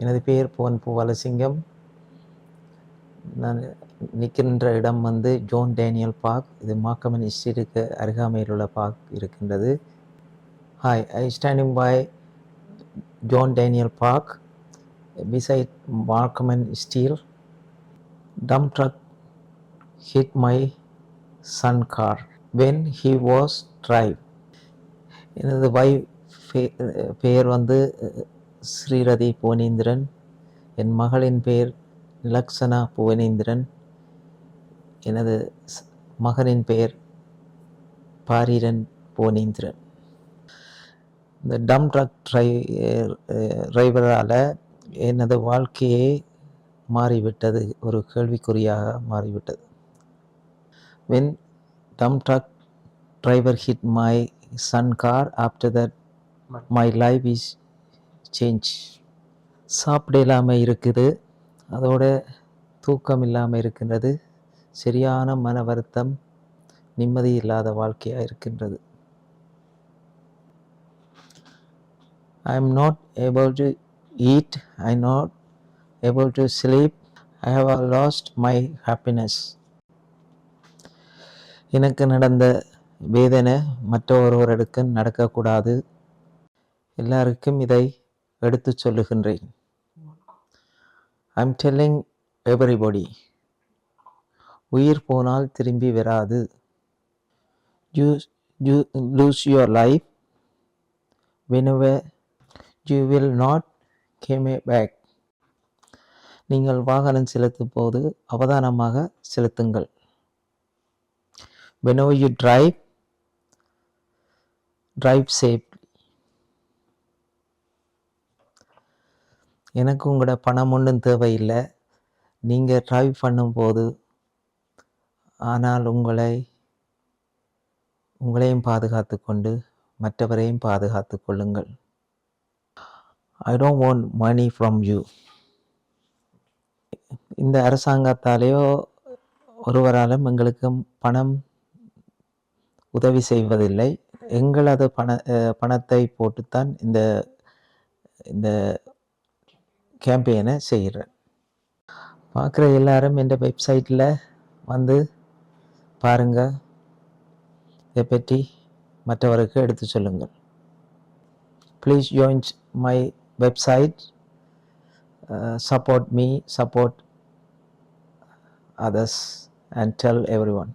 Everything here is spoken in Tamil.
எனது பெயர் புவன் பூவலசிங்கம். நான் நிற்கின்ற இடம் வந்து ஜோன் டேனியல் பார்க். இது மார்க்கம் இன்ஸ்டிடியூட்டுக்கு அருகாமையில் உள்ள பார்க் இருக்கின்றது. Hi, I standing by John Daniel Park beside Markham Steel. Dump truck hit my son car when he was drive. எனது பெயர் வந்து ஸ்ரீரதி புவனேந்திரன். என் மகளின் பெயர் நிலக்ஷனா புவனேந்திரன். எனது மகனின் பெயர் பாரிரன் புவனேந்திரன். இந்த டம் ட்ரக் டிரைவரால் எனது வாழ்க்கையே மாறிவிட்டது, ஒரு கேள்விக்குறியாக மாறிவிட்டது. When dump truck driver hit my son car, after that my life is changed. சாப்பிட இல்லாமல் இருக்குது, அதோட தூக்கம் இல்லாமல் இருக்கின்றது, சரியான மன வருத்தம், நிம்மதி இல்லாத வாழ்க்கையாக இருக்கின்றது. I am not able to eat, I am not able to sleep, I have lost my happiness. எனக்கு நடந்த வேதனை மற்ற ஒருவருக்கு நடக்கக்கூடாது. எல்லாருக்கும் இதை எடுத்து சொல்லுகின்றேன். I am telling everybody, உயிர் போனால் திரும்பி வராது. You lose your life whenever you will not come back. நீங்கள் வாகனம் செலுத்தும் போது அவதானமாக செலுத்துங்கள். Whenever you drive safely. எனக்கு உங்களோட பணம் ஒன்றும் தேவையில்லை, நீங்கள் டிரைவ் பண்ணும்போது, ஆனால் உங்களையும் பாதுகாத்து கொண்டு மற்றவரையும் பாதுகாத்து கொள்ளுங்கள். I don't want money from you. இந்த அரசாங்கத்தாலேயோ ஒருவராலும் எங்களுக்கு பணம் உதவி செய்வதில்லை. எங்களது பணத்தை போட்டுத்தான் இந்த கேம்பெயினை செய்கிறேன். பார்க்குற எல்லாரும் இந்த வெப்சைட்டில் வந்து பாருங்கள், இதை பற்றி மற்றவருக்கு எடுத்து சொல்லுங்கள். Please join my website, support me, support others and tell everyone.